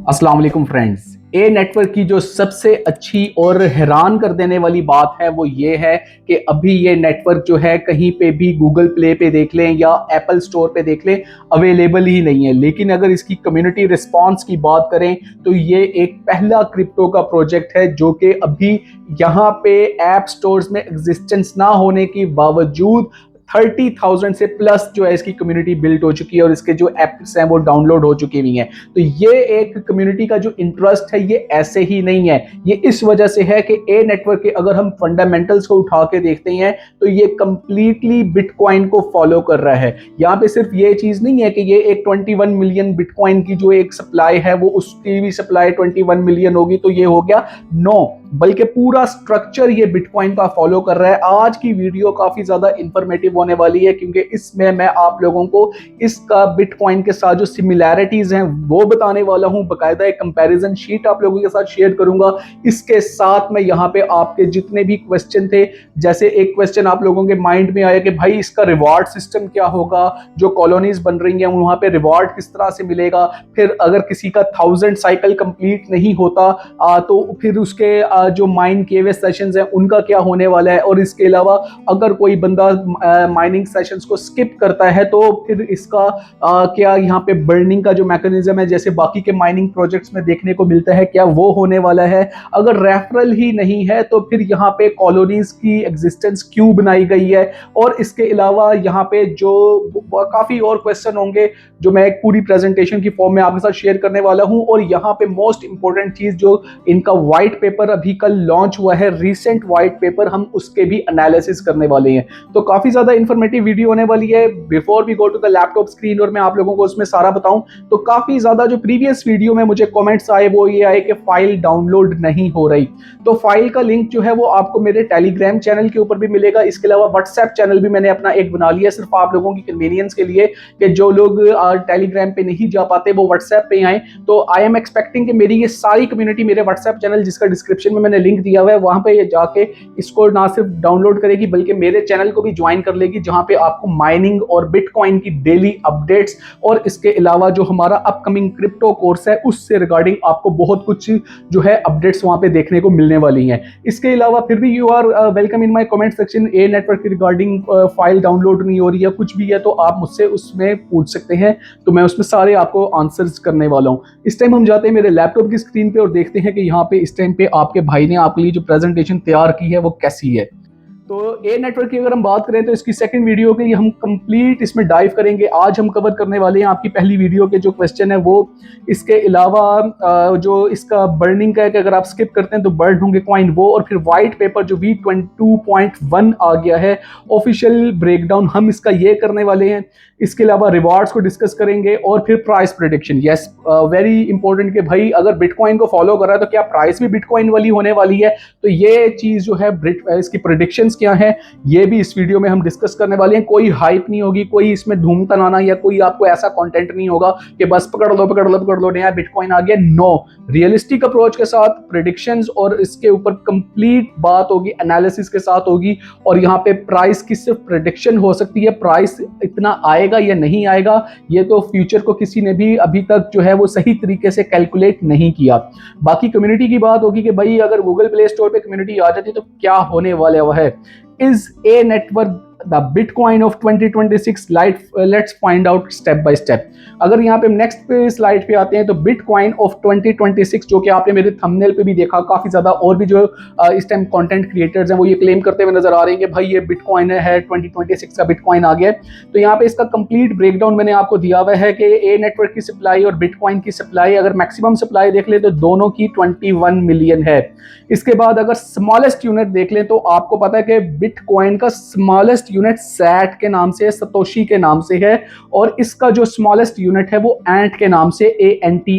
अस्सलाम वालेकुम फ्रेंड्स। ए नेटवर्क की जो सबसे अच्छी और हैरान कर देने वाली बात है वो ये है कि अभी ये नेटवर्क जो है कहीं पे भी गूगल प्ले पे देख लें या एप्पल स्टोर पे देख लें, अवेलेबल ही नहीं है। लेकिन अगर इसकी कम्युनिटी रिस्पांस की बात करें तो ये एक पहला क्रिप्टो का प्रोजेक्ट है जो कि अभी यहाँ पे ऐप स्टोर्स में एग्जिस्टेंस ना होने के बावजूद 30,000 से प्लस जो है इसकी कम्युनिटी बिल्ड हो चुकी है और इसके जो एप्स हैं वो डाउनलोड हो चुके भी हैं। तो ये एक कम्युनिटी का जो इंटरेस्ट है ये ऐसे ही नहीं है, ये इस वजह से है कि ए नेटवर्क के अगर हम फंडामेंटल्स को उठा के देखते हैं तो ये कंप्लीटली बिटकॉइन को फॉलो कर रहा है। यहाँ पे सिर्फ ये चीज नहीं है कि ये एक 21 मिलियन बिटकॉइन की जो एक सप्लाई है वो उसकी भी सप्लाई 21 मिलियन होगी तो ये हो गया, नो, बल्कि पूरा स्ट्रक्चर ये बिटकॉइन का फॉलो कर रहा है। आज की वीडियो काफी ज्यादा इंफॉर्मेटिव होने वाली है क्योंकि इसमें मैं आप लोगों को इसका बिटकॉइन के साथ जो सिमिलैरिटीज हैं वो बताने वाला हूं। बकायदा एक कंपैरिजन शीट आप लोगों के साथ शेयर करूंगा। इसके साथ में यहाँ पे आपके जितने भी क्वेश्चन थे, जैसे एक क्वेश्चन आप लोगों के माइंड में आया कि भाई इसका रिवार्ड सिस्टम क्या होगा, जो कॉलोनीज बन रही हैं वहां पे रिवार्ड किस तरह से मिलेगा, फिर अगर किसी का 1000 साइकिल कंप्लीट नहीं होता तो फिर उसके जो माइन किए हुए सेशंस हैं उनका क्या होने वाला है, और इसके अलावा अगर कोई बंदा माइनिंग सेशंस को स्किप करता है तो फिर इसका क्या यहाँ पे बर्निंग का जो मैकेनिज्म है जैसे बाकी के माइनिंग प्रोजेक्ट्स में देखने को मिलता है, क्या वो होने वाला है। अगर रेफरल ही नहीं है तो फिर यहाँ पे कॉलोनीज की एग्जिस्टेंस क्यों बनाई गई है, और इसके अलावा यहाँ पे जो काफी और क्वेश्चन होंगे जो मैं एक पूरी प्रेजेंटेशन की फॉर्म में आपके साथ शेयर करने वाला हूं। और यहाँ पे मोस्ट इंपोर्टेंट चीज जो इनका व्हाइट पेपर अभी कल लॉन्च हुआ है, रीसेंट व्हाइट पेपर, हम उसके भी एनालिसिस करने वाले हैं। तो काफी ज्यादा इंफॉर्मेटिव वीडियो होने वाली है। Before we go to the laptop screen और मैं आप लोगों को उसमें सारा बताऊं तो काफी ज्यादा जो प्रीवियस वीडियो में मुझे कमेंट्स आए वो ये आए कि फाइल डाउनलोड नहीं हो रही। तो फाइल का लिंक जो है वो आपको मेरे टेलीग्राम चैनल के ऊपर भी मिलेगा। इसके अलावा व्हाट्सएप चैनल भी मैंने अपना एक बना लिया सिर्फ आप लोगों की कन्वीनियंस के लिए कि जो लोग टेलीग्राम पे नहीं जा पाते वो व्हाट्सएप पे आए। तो आई एम एक्सपेक्टिंग कि मेरी ये सारी कम्युनिटी मेरे व्हाट्सएप चैनल, जिसका डिस्क्रिप्शन में मैंने लिंक दिया हुआ है, वहां पे ये जाके इसको ना सिर्फ डाउनलोड करेगी बल्कि मेरे चैनल को भी ज्वाइन कर लेगी, जहां पे आपको माइनिंग और बिटकॉइन की डेली अपडेट्स और इसके अलावा जो हमारा अपकमिंग क्रिप्टो कोर्स है उससे रिगार्डिंग आपको बहुत कुछ जो है अपडेट्स वहां पे देखने को मिलने वाली हैं। इसके अलावा फिर भी you are welcome in my comment section. A network की रिगार्डिंग फाइल डाउनलोड नहीं हो रही है, कुछ भी है तो आप मुझसे उसमें पूछ सकते हैं, तो मैं उसमें सारे आपको आंसर्स करने वाला हूं। इस टाइम हम जाते हैं मेरे लैपटॉप की स्क्रीन पे और देखते हैं कि यहाँ पे इस टाइम पे आपके भाई ने आपके लिए जो प्रेजेंटेशन तैयार की है वो कैसी है। तो ए नेटवर्क की अगर हम बात करें तो इसकी सेकंड वीडियो के लिए हम कंप्लीट इसमें डाइव करेंगे। आज हम कवर करने वाले हैं आपकी पहली वीडियो के जो क्वेश्चन है वो, इसके अलावा जो इसका बर्निंग का है कि अगर आप स्किप करते हैं तो बर्न होंगे कॉइन वो, और फिर व्हाइट पेपर जो V22.1 आ गया है ऑफिशियल ब्रेकडाउन हम इसका ये करने वाले हैं। इसके अलावा रिवार्ड्स को डिस्कस करेंगे और फिर price prediction. Yes, very important कि भाई अगर बिटकॉइन को फॉलो कर रहा है तो क्या प्राइस भी बिटकॉइन वाली होने वाली है, तो ये चीज जो है इसकी प्रेडिक्शंस क्या है ये भी इस वीडियो में हम डिस्कस करने वाले हैं। कोई हाइप नहीं होगी, कोई इसमें धूम तनाना या कोई आपको ऐसा कंटेंट नहीं होगा कि बस पकड़ लो पकड़ लो पकड़ लो नया बिटकॉइन आ गया। नो, रियलिस्टिक अप्रोच के साथ प्रेडिक्शंस और इसके ऊपर कंप्लीट बात होगी, एनालिसिस के साथ होगी। और यहाँ पे प्राइस की सिर्फ प्रेडिक्शन हो सकती है, प्राइस इतना आएगा या नहीं आएगा ये तो फ्यूचर को किसी ने भी अभी तक जो है वो सही तरीके से कैलकुलेट नहीं किया। बाकी कम्युनिटी की बात होगी कि भाई अगर गूगल प्ले स्टोर पे कम्युनिटी आ जाती तो क्या होने वाला है। Is A network the Bitcoin of 2026? Let's find out step by step. अगर यहाँ पे नेक्स्ट पे स्लाइड पे आते हैं तो बिटकॉइन ऑफ 2026, जो कि आपने मेरे थंबनेल पे भी देखा, काफी ज्यादा और भी जो इस टाइम कंटेंट क्रिएटर्स हैं वो ये क्लेम करते हुए नजर आ रहे हैं कि भाई ये बिटकॉइन है 2026 का बिटकॉइन आ गया। तो यहाँ पे इसका कंप्लीट ब्रेकडाउन मैंने आपको दिया हुआ है कि ए नेटवर्क की सप्लाई और बिटकॉइन की सप्लाई, अगर मैक्सिमम सप्लाई देख ले तो दोनों की 21 मिलियन है। इसके बाद अगर स्मॉलेस्ट यूनिट देख लें तो आपको पता है कि बिटकॉइन का स्मॉलेस्ट यूनिट सैट के नाम से, सतोशी के नाम से है, और इसका जो स्मॉलेस्ट यूनिट है वो एंट के नाम से, ANT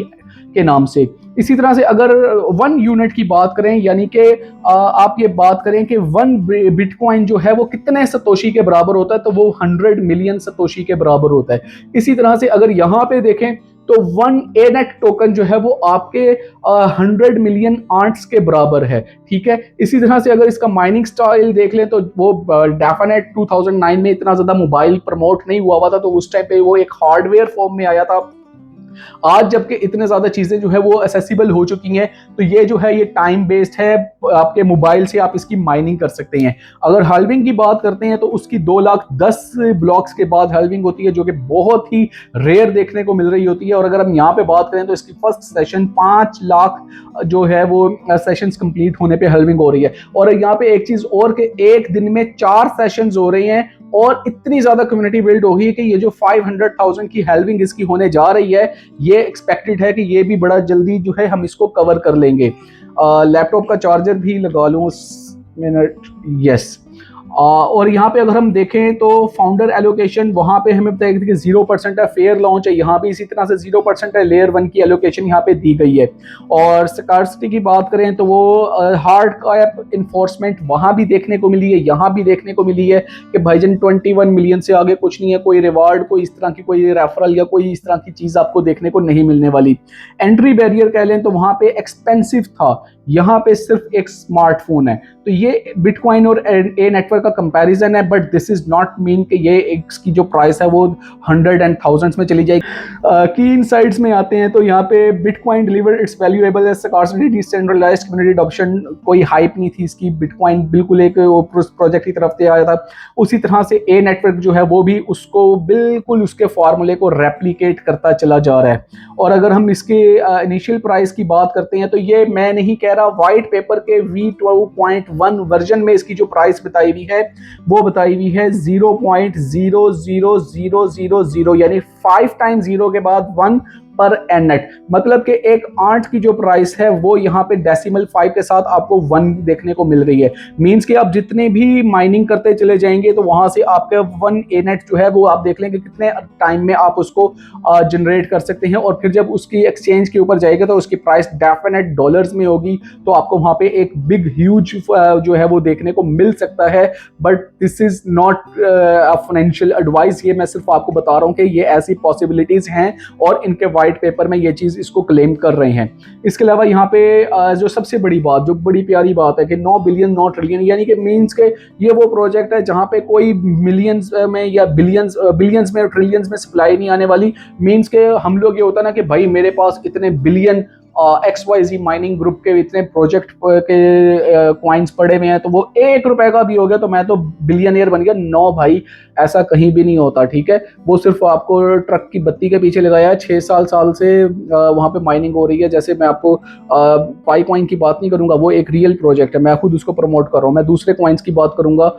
के नाम से। इसी तरह से अगर 1 यूनिट की बात करें, यानी कि आप ये बात करें कि 1 बिटकॉइन जो है वो कितने सतोशी के बराबर होता है, तो वो 100 मिलियन सतोशी के बराबर होता है। इसी तरह से अगर यहाँ पे देखें तो 1 ANET टोकन जो है वो आपके 100 मिलियन आंट्स के बराबर है। ठीक है, इसी तरह से अगर इसका माइनिंग स्टाइल देख लें तो वो डेफिनेट 2009 में इतना ज्यादा मोबाइल प्रमोट नहीं हुआ था, तो उस टाइम पे वो एक हार्डवेयर फॉर्म में आया था। आज जबकि इतने ज़्यादा चीज़ें जो है वो एसेसिबल हो चुकी हैं, तो ये जो है ये टाइम बेस्ड है, आपके मोबाइल से आप इसकी माइनिंग कर सकते हैं। अगर हल्विंग की बात करते हैं तो उसकी 2,10,000 ब्लॉक्स के बाद हल्विंग होती है, जो कि बहुत ही रेयर देखने को मिल रही होती है। और अगर हम यहाँ पे बात करें तो इसकी फर्स्ट सेशन 5 लाख जो है वो सेशंस कंप्लीट होने पे हल्विंग हो रही है। और यहाँ पे एक चीज़ और कि एक दिन में 4 सेशंस हो रही हैं और इतनी ज्यादा कम्युनिटी बिल्ड होगी कि ये जो 500,000 की हेल्विंग इसकी होने जा रही है, ये एक्सपेक्टेड है कि ये भी बड़ा जल्दी जो है हम इसको कवर कर लेंगे। लैपटॉप का चार्जर भी लगा लूँ मिनट, यस। और यहाँ पे अगर हम देखें तो फाउंडर एलोकेशन वहाँ पे हमें बताया कि 0% है, फेयर लॉन्च है, यहाँ भी इसी तरह से 0% है, लेयर 1 की एलोकेशन यहाँ पे दी गई है। और स्कार्सिटी की बात करें तो वो हार्ड कैप इन्फोर्समेंट वहाँ भी देखने को मिली है, यहाँ भी देखने को मिली है कि भाईजान 21 मिलियन से आगे कुछ नहीं है, कोई रिवार्ड, कोई इस तरह की कोई रेफरल या कोई इस तरह की चीज़ आपको देखने को नहीं मिलने वाली। एंट्री बैरियर कह लें तो वहाँ पे एक्सपेंसिव था, यहाँ पे सिर्फ एक स्मार्टफोन है। तो ये बिटकॉइन और ए नेटवर्क का कंपैरिजन है, but this is not mean कि ये इसकी जो प्राइस है वो 100 एंड 1000s में चली जाएगी। की इनसाइट्स में आते हैं तो यहाँ पे bitcoin deliver its valuable as scarcity decentralized community adoption, कोई हाइप नहीं थी इसकी, बिटकॉइन बिल्कुल एक प्रोजेक्ट की तरफ से आया था। उसी तरह से ए नेटवर्क जो है वो भी उसको बिल्कुल उसके फार्मूले को रेप्लिकेट करता चला जा रहा है। और अगर हम इसके इनिशियल प्राइस की बात करते हैं तो ये मैं नहीं कह रहा, वाइट पेपर के V2.1 वर्जन में इसकी जो प्राइस बताई हुई है वो बताई हुई है 0.00000, यानी 5 टाइम्स 0 के बाद 1 पर एनएट, मतलब कि एक 8 की जो प्राइस है वो यहाँ पे डेसिमल 5 के साथ आपको 1 देखने को मिल रही है। मींस कि आप जितने भी माइनिंग करते चले जाएंगे तो वहां से आपका 1 एनएट जो है वो आप देख लेंगे कितने टाइम में आप उसको जनरेट कर सकते हैं। और फिर जब उसकी एक्सचेंज के ऊपर जाएगा तो उसकी प्राइस डेफिनेट डॉलर्स में होगी, तो आपको वहां पे एक बिग ह्यूज जो है वो देखने को मिल सकता है। But this is not financial advice, ये मैं सिर्फ आपको बता रहा हूँ कि ये ऐसी पॉसिबिलिटीज हैं और इनके वाइट पेपर में ये चीज इसको क्लेम कर रहे हैं। इसके अलावा यहाँ पे जो सबसे बड़ी बात, जो बड़ी प्यारी बात है कि 9 बिलियन 9 ट्रिलियन, यानी कि मींस के ये वो प्रोजेक्ट है जहाँ पे कोई मिलियंस में या बिलियंस में और ट्रिलियंस में सप्लाई नहीं आने वाली। मींस के हम लोग ये होता ना कि भाई मेरे पास इतने बिलियन XYZ माइनिंग ग्रुप के इतने प्रोजेक्ट के क्वाइंस पड़े हुए हैं तो वो 1 रुपए का भी हो गया तो मैं तो बिलियनियर बन गया। नो भाई, ऐसा कहीं भी नहीं होता, ठीक है। वो सिर्फ आपको ट्रक की बत्ती के पीछे लगाया है। 6 साल से वहाँ पे माइनिंग हो रही है। जैसे मैं आपको पाई कॉइन की बात नहीं करूंगा, वो एक रियल प्रोजेक्ट है, मैं खुद उसको प्रमोट कर रहा हूँ। मैं दूसरे कॉइन्स की बात करूंगा,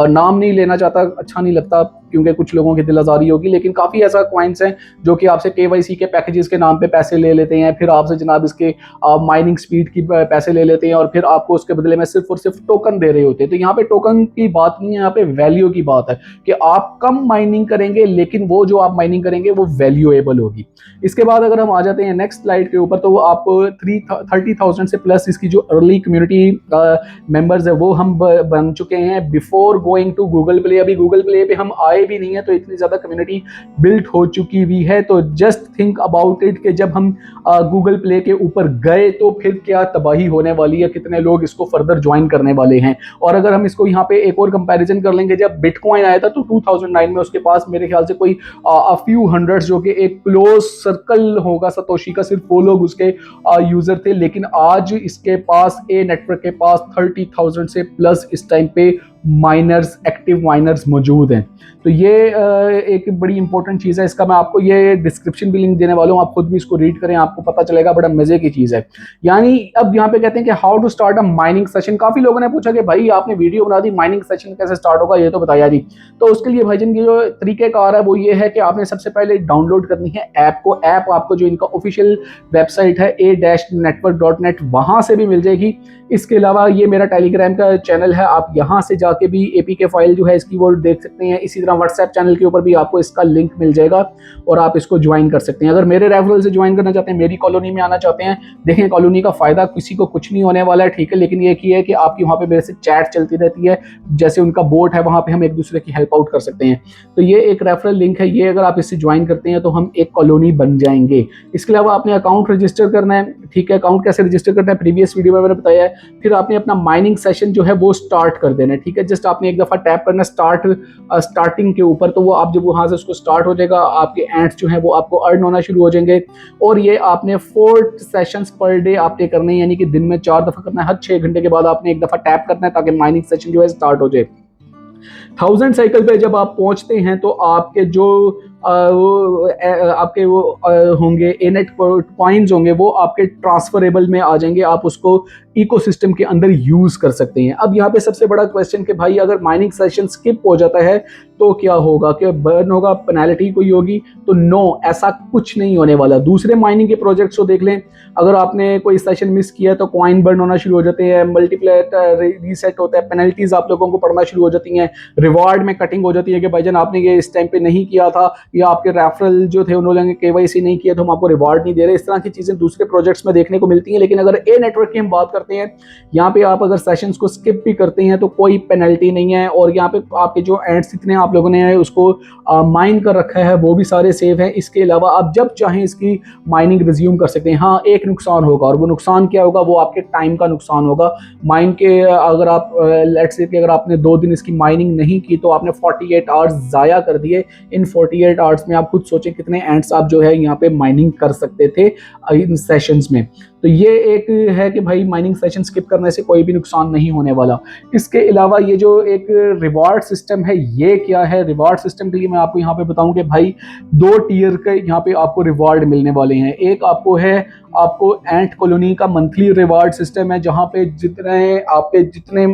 नाम नहीं लेना चाहता, अच्छा नहीं लगता क्योंकि कुछ लोगों की दिल आजारी होगी, लेकिन काफ़ी ऐसा कॉइन्स हैं जो कि आपसे KYC के पैकेजेस के नाम पे पैसे ले लेते हैं, फिर आपसे जनाब इसके माइनिंग स्पीड की पैसे ले लेते हैं और फिर आपको उसके बदले में सिर्फ और सिर्फ टोकन दे रहे होते हैं। तो यहाँ पे टोकन की बात नहीं है, यहाँ पे वैल्यू की बात है कि आप कम माइनिंग करेंगे लेकिन वो जो आप माइनिंग करेंगे वो वैल्यूएबल होगी। इसके बाद अगर हम आ जाते हैं नेक्स्ट स्लाइड के ऊपर, तो आपको 30,000 से प्लस इसकी जो अर्ली कम्युनिटी मेंबर्स है वो हम बन चुके हैं before going to Google Play. अभी गूगल प्ले पे हम आए भी नहीं है तो इतनी ज्यादा कम्युनिटी बिल्ड हो चुकी हुई है। तो जस्ट थिंक अबाउट इट कि जब हम गूगल प्ले के ऊपर गए तो फिर क्या तबाही होने वाली है, कितने लोग इसको फर्दर ज्वाइन करने वाले हैं। और अगर हम इसको यहाँ पे एक और कंपैरिजन कर लेंगे, जब बिटकॉइन आया था तो 2009 में उसके पास मेरे ख्याल से कोई फ्यू हंड्रेड्स जो कि एक क्लोज सर्कल होगा सतोशी का, सिर्फ वो लोग उसके यूजर थे। लेकिन आज इसके पास ए नेटवर्क के पास 30,000 से प्लस इस टाइम पे माइनर्स, एक्टिव माइनर्स मौजूद हैं। तो ये एक बड़ी इंपॉर्टेंट चीज़ है। इसका मैं आपको ये डिस्क्रिप्शन भी लिंक देने वाला हूँ, आप खुद भी इसको रीड करें, आपको पता चलेगा, बड़ा मजे की चीज़ है। यानी अब यहाँ पे कहते हैं कि how to start a mining session. काफ़ी लोगों ने पूछा कि भाई आपने वीडियो बना दी, माइनिंग सेशन कैसे स्टार्ट होगा, ये तो बताया जी। तो उसके लिए भाईजान की जो तरीक़ेकार है वो ये है कि आपने सबसे पहले डाउनलोड करनी है ऐप को। ऐप आपको जो इनका ऑफिशियल वेबसाइट है a-network.net, वहाँ से भी मिल जाएगी। इसके अलावा ये मेरा टेलीग्राम का चैनल है, आप यहाँ से जाके भी APK फाइल जो है इसकी वो देख सकते हैं। इसी तरह व्हाट्सएप चैनल के ऊपर भी आपको इसका लिंक मिल जाएगा और आप इसको ज्वाइन कर सकते हैं। अगर मेरे रेफरल से ज्वाइन करना चाहते हैं, मेरी कॉलोनी में आना चाहते हैं, देखें कॉलोनी का फायदा किसी को कुछ नहीं होने वाला है, ठीक है, लेकिन ये है कि आपकी वहाँ पे मेरे से चैट चलती रहती है, जैसे उनका बोट है वहाँ पे हम एक दूसरे की हेल्प आउट कर सकते हैं। तो ये एक रेफरल लिंक है, ये अगर आप इससे ज्वाइन करते हैं तो हम एक कॉलोनी बन जाएंगे। इसके अलावा आपने अकाउंट रजिस्टर करना है, ठीक है। अकाउंट कैसे रजिस्टर करना है प्रीवियस वीडियो में मैंने बताया है। फिर आपने अपना माइनिंग सेशन जो है वो स्टार्ट कर देना है, ठीक है। जस्ट आपने एक दफ़ा टैप करना स्टार्टिंग के ऊपर, तो वो आप जब वहाँ से उसको स्टार्ट हो जाएगा, आपके एड्स जो है वो आपको अर्न होना शुरू हो जाएंगे। और ये आपने 4 सेशंस पर डे आपने करने हैं, यानी कि दिन में 4 दफ़ा करना है। हर 6 घंटे के बाद आपने एक दफ़ा टैप करना है ताकि माइनिंग सेशन जो है स्टार्ट हो जाए। 1000 साइकिल पे जब आप पहुंचते हैं तो आपके जो आपके वो होंगे एनेट कॉइन्स होंगे, वो आपके ट्रांसफरेबल में आ जाएंगे, आप उसको इकोसिस्टम के अंदर यूज कर सकते हैं। अब यहाँ पे सबसे बड़ा क्वेश्चन कि भाई अगर माइनिंग सेशन स्किप हो जाता है तो क्या होगा, क्या बर्न होगा, पेनल्टी कोई होगी? तो नो, ऐसा कुछ नहीं होने वाला। दूसरे माइनिंग के प्रोजेक्ट्स को देख लें, अगर आपने कोई सेशन मिस किया तो कॉइन बर्न होना शुरू हो जाते हैं, मल्टीप्लेयर रीसेट होता है, पेनल्टीज आप लोगों को पड़ना शुरू हो जाती हैं, रिवार्ड में कटिंग हो जाती है कि भाईजान आपने ये इस टाइम पे नहीं किया था, या आपके रेफरल जो थे उन्होंने केवाईसी नहीं किया तो हम आपको रिवार्ड नहीं दे रहे। इस तरह की चीजें दूसरे प्रोजेक्ट्स में देखने को मिलती हैं। लेकिन अगर ए नेटवर्क की हम बात करते हैं, यहाँ पे आप अगर सेशंस को स्किप भी करते हैं तो कोई पेनल्टी नहीं है, और यहाँ पे आपके जो एंड्स इतने आप लोगों ने उसको माइन कर रखा है वो भी सारे सेव हैं। इसके अलावा आप जब चाहें इसकी माइनिंग रिज्यूम कर सकते हैं। हाँ, एक नुकसान होगा, और वो नुकसान क्या होगा, वो आपके टाइम का नुकसान होगा। माइन के अगर आप लेट्स से कि अगर आपने 2 दिन इसकी माइनिंग नहीं की तो आपने 48 आवर्स ज़ाया कर दिए। इन 48 आवर्स में आप खुद सोचें कितने एंड्स आप जो है यहाँ पे माइनिंग कर सकते थे इन सेशंस में। तो ये एक है कि भाई माइनिंग सेशन स्किप करने से कोई भी नुकसान नहीं होने वाला। इसके अलावा ये जो एक रिवार्ड सिस्टम है, ये क्या है? रिवार्ड सिस्टम के लिए मैं आपको यहाँ पे बताऊं कि भाई 2 टियर के यहाँ पे आपको रिवार्ड मिलने वाले हैं। एक आपको है, आपको एंट कॉलोनी का मंथली रिवार्ड सिस्टम है, जहाँ पे जितने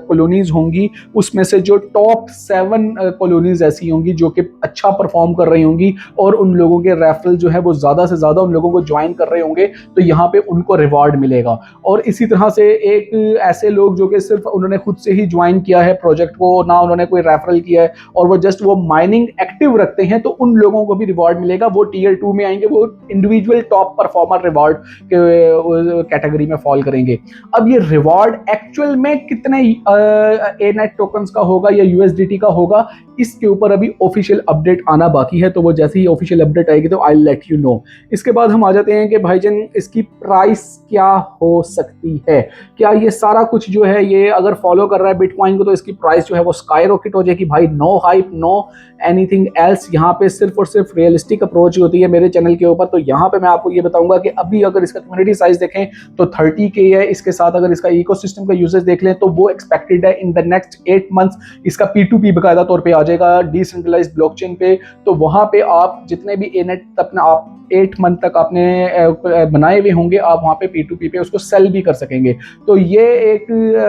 कॉलोनीज होंगी उसमें से जो टॉप 7 कॉलोनीज ऐसी होंगी जो कि अच्छा परफॉर्म कर रही होंगी और उन लोगों के रेफरल जो है वो ज़्यादा से ज़्यादा उन लोगों को ज्वाइन कर रहे होंगे, तो यहाँ पे उनको रिवार्ड मिलेगा। और इसी तरह से एक ऐसे लोग जो कि सिर्फ उन्होंने खुद से ही ज्वाइन किया है प्रोजेक्ट को, ना उन्होंने कोई रेफरल किया है और वो जस्ट वो माइनिंग एक्टिव रखते हैं, तो उन लोगों को भी रिवार्ड मिलेगा। वो टियर 2 में आएंगे, वो इंडिविजुअल टॉप परफॉर्मर रिवार्ड के कैटेगरी में फॉल करेंगे। अब ये रिवार्ड एक्चुअल में कितने ए नेट टोकन्स का होगा या यूएसडीटी का होगा, इसके ऊपर अभी ऑफिशियल अपडेट आना बाकी है, तो वो जैसे ही ऑफिशियल अपडेट आएगी तो आई लेट यू नो। इसके बाद हम आ जाते हैं कि भाईजान इसकी प्राइस क्या हो सकती है। क्या ये सारा कुछ जो है ये अगर फॉलो कर रहा है बिटकॉइन को तो इसकी प्राइस जो है वो स्काई रॉकेट हो जाएगी? भाई no hype, no anything else. यहाँ पे सिर्फ और सिर्फ रियलिस्टिक अप्रोच होती है मेरे चैनल के ऊपर। तो यहाँ पे मैं आपको ये बताऊंगा कि अभी अगर इसका कम्युनिटी साइज देखें तो 30K है। इसके साथ अगर इसका इकोसिस्टम का यूजेस देख लें तो वो एक्सपेक्टेड है इन द नेक्स्ट 8 मंथ्स इसका P2P बकायदा तौर पे आ जाएगा डिसेंट्रलाइज्ड ब्लॉकचेन पे। तो वहां पे आप जितने भी एनेट अपना आप 8 मंथ तक आपने बनाए हुए होंगे, आप वहाँ पे P2P पे उसको सेल भी कर सकेंगे। तो ये एक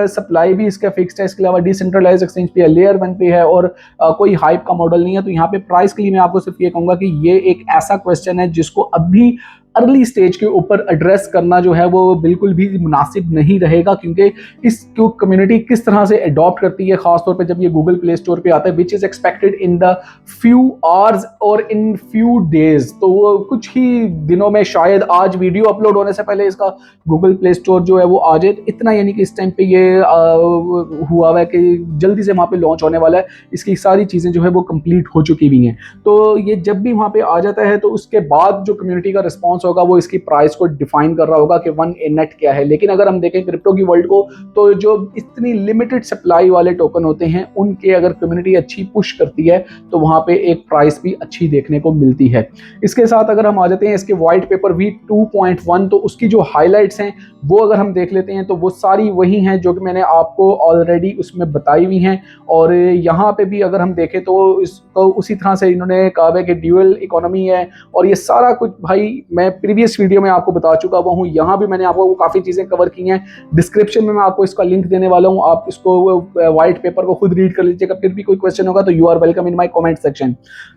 सप्लाई भी इसका फिक्स्ड है। इसके अलावा डिसेंट्रलाइज्ड एक्सचेंज पे लेयर 1 पे है और कोई हाइप का मॉडल नहीं है। तो यहाँ पे प्राइस के लिए मैं आपको सिर्फ ये कहूँगा कि ये एक ऐसा क्वेश्चन है जिसको अभी अर्ली स्टेज के ऊपर एड्रेस करना जो है वो बिल्कुल भी मुनासिब नहीं रहेगा, क्योंकि इसको कम्युनिटी किस तरह से अडॉप्ट करती है, खासतौर पे जब ये गूगल प्ले स्टोर पे आता है, which is expected in the few hours और इन फ्यू डेज। तो वो कुछ ही दिनों में, शायद आज वीडियो अपलोड होने से पहले इसका गूगल प्ले स्टोर जो है वो आ जाए। इतना यानी कि इस टाइम पे ये हुआ हुआ है कि जल्दी से वहाँ पे लॉन्च होने वाला है। इसकी सारी चीज़ें जो है वो कंप्लीट हो चुकी भी हैं। तो ये जब भी वहाँ पे आ जाता है तो उसके बाद जो कम्युनिटी का रिस्पॉन्स होगा वो इसकी प्राइस को डिफाइन कर रहा होगा कि 1 नेट क्या है। लेकिन अगर हम देखें क्रिप्टो की वर्ल्ड को, तो जो इतनी लिमिटेड सप्लाई वाले टोकन होते हैं उनके अगर कम्युनिटी अच्छी पुश करती है तो वहां पे एक प्राइस भी अच्छी देखने को मिलती है। इसके साथ अगर हम आ जाते हैं इसके व्हाइट पेपर V2.1, तो उसकी जो हाईलाइट्स हैं वो अगर हम देख लेते हैं तो वो सारी वही हैं जो कि मैंने आपको ऑलरेडी उसमें बताई हुई हैं। और यहाँ पे भी अगर हम देखें तो इसको उसी तरह से इन्होंने कहा है कि ड्यूअल इकोनॉमी है, और ये सारा कुछ भाई मैं प्रीवियस वीडियो में आपको बता चुका हुआ हूँ। यहाँ भी मैंने आपको काफ़ी चीज़ें कवर की हैं। डिस्क्रिप्शन में मैं आपको इसका लिंक देने वाला हूँ, आप इसको व्हाइट पेपर को खुद रीड कर लीजिएगा। फिर भी कोई क्वेश्चन होगा तो you are welcome in my comment section.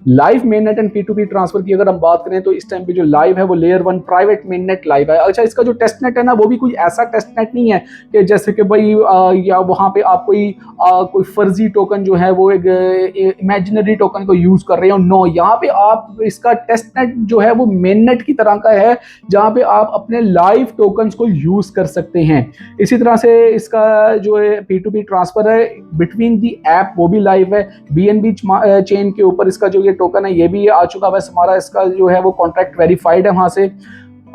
Live main net and P2P transfer की अगर हम बात करें तो इस टाइम पे जो लाइव है वो layer 1 private main net live है। अच्छा, इसका जो टेस्ट नेट है ना वो भी कोई ऐसा टेस्ट नेट नहीं है कि जैसे कि भाई या वहाँ पे आप कोई फर्जी टोकन जो है वो एक इमेजिनरी टोकन को यूज कर रहे हो। नो, यहाँ पे आप इसका टेस्ट नेट जो है वो मेन नेट की तरह का है जहाँ पे आप अपने लाइव टोकन्स को यूज कर सकते हैं। इसी तरह से इसका जो है P2P ट्रांसफर है बिटवीन दी ऐप वो भी लाइव है। BNB चेन के ऊपर इसका जो ये टोकन है ये भी आ चुका है। हमारा इसका जो है वो कॉन्ट्रैक्ट वेरीफाइड है वहां से।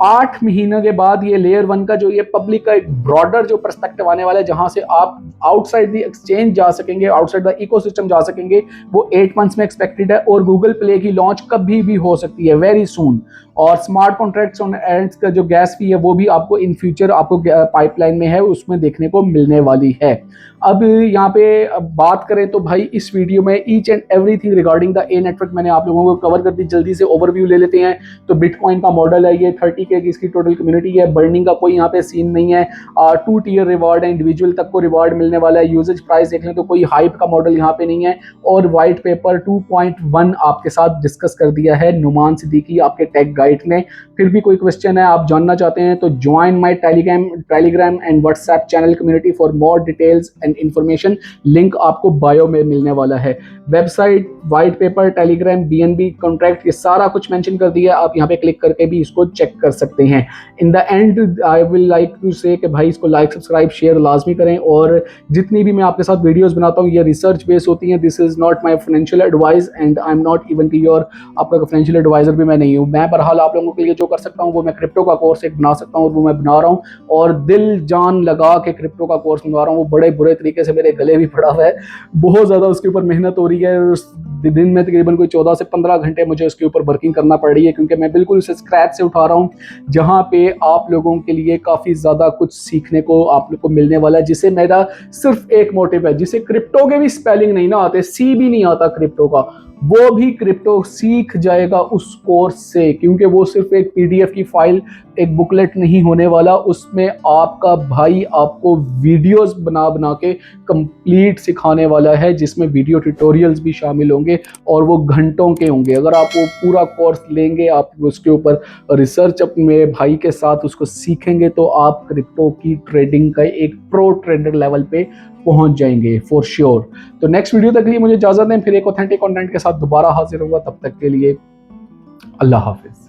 8 महीनों के बाद ये लेयर 1 का जो ये पब्लिक का एक ब्रॉडर जो पर्सपेक्टिव आने वाला है, जहां से आप आउटसाइड द एक्सचेंज जा सकेंगे, आउटसाइड द इकोसिस्टम जा सकेंगे, वो 8 मंथ्स में एक्सपेक्टेड है। और गूगल प्ले की लॉन्च कभी भी हो सकती है, वेरी सून। और स्मार्ट कॉन्ट्रैक्ट्स ऑन एड्स का जो गैस फी है वो भी आपको इन फ्यूचर आपको पाइपलाइन में है, उसमें देखने को मिलने वाली है। अब यहाँ पे बात करें तो भाई इस वीडियो में each and everything regarding the a network मैंने आप लोगों को कवर कर दी। जल्दी से ओवरव्यू ले लेते हैं। तो बिटकॉइन का मॉडल है ये, 30K की इसकी टोटल कम्युनिटी है, बर्निंग का कोई यहाँ पे सीन नहीं है। 2 टियर रिवार्ड है, इंडिविजुअल तक को रिवार्ड मिलने वाला है। यूजेज प्राइस देख लें तो कोई हाइप का मॉडल यहाँ पे नहीं है। और व्हाइट पेपर 2.1 आपके साथ डिस्कस कर दिया है नुमान सिद्दीकी आपके टेक गाइड ने। फिर भी कोई क्वेश्चन है, आप जानना चाहते हैं, तो join my Telegram and WhatsApp channel community for more details and information. Link आपको बायो में मिलने वाला है। Website, white paper, Telegram, BNB contract, ये सारा कुछ मेंशन कर दिया है। आप यहाँ पे क्लिक करके भी इसको चेक कर सकते हैं। In the end I will like to say कि भाई इसको लाइक, सब्सक्राइब, शेयर लाजमी करें। और जितनी भी मैं आपके साथ वीडियोस बनाता हूँ ये रिसर्च बेस्ड होती हैं। This is not my financial advice and I am not even की योर आपका फाइनेंशियल एडवाइजर भी मैं नहीं हूँ। मैं बहरहाल आप लोगों के लिए जो कर सकता हूँ वो मैं क्रिप्टो का कोर्स एक बना सकता हूँ, और वो मैं बना रहा हूँ। और दिल जान लगा के क्रिप्टो का कोर्स बना रहा हूँ। वो बड़े बुरे तरीके से मेरे गले भी पड़ा हुआ है, बहुत ज़्यादा उसके ऊपर मेहनत हो रही है। दिन में तकरीबन कोई 14 से 15 घंटे मुझे उसके ऊपर वर्किंग करना पड़ रही है, क्योंकि मैं बिल्कुल उसे स्क्रैच से उठा रहा हूँ, जहाँ पे आप लोगों के लिए काफ़ी ज़्यादा कुछ सीखने को आप लोग को मिलने वाला है। जिसे मेरा सिर्फ एक मोटिव है, जिसे क्रिप्टो के भी स्पेलिंग नहीं ना आते, सी भी नहीं आता क्रिप्टो का, वो भी क्रिप्टो सीख जाएगा उस कोर्स से। क्योंकि वो सिर्फ एक PDF की फाइल, एक बुकलेट नहीं होने वाला, उसमें आपका भाई आपको वीडियोस बना बना के कंप्लीट सिखाने वाला है, जिसमें वीडियो ट्यूटोरियल्स भी शामिल होंगे और वो घंटों के होंगे। अगर आप वो पूरा कोर्स लेंगे, आप उसके ऊपर रिसर्च अपने भाई के साथ उसको सीखेंगे, तो आप क्रिप्टो की ट्रेडिंग का एक प्रो ट्रेडर लेवल पे पहुंच जाएंगे फॉर श्योर। तो नेक्स्ट वीडियो तक के लिए मुझे इजाजत दें, फिर एक ऑथेंटिक कंटेंट के साथ दोबारा हाजिर होगा। तब तक के लिए अल्लाह हाफिज।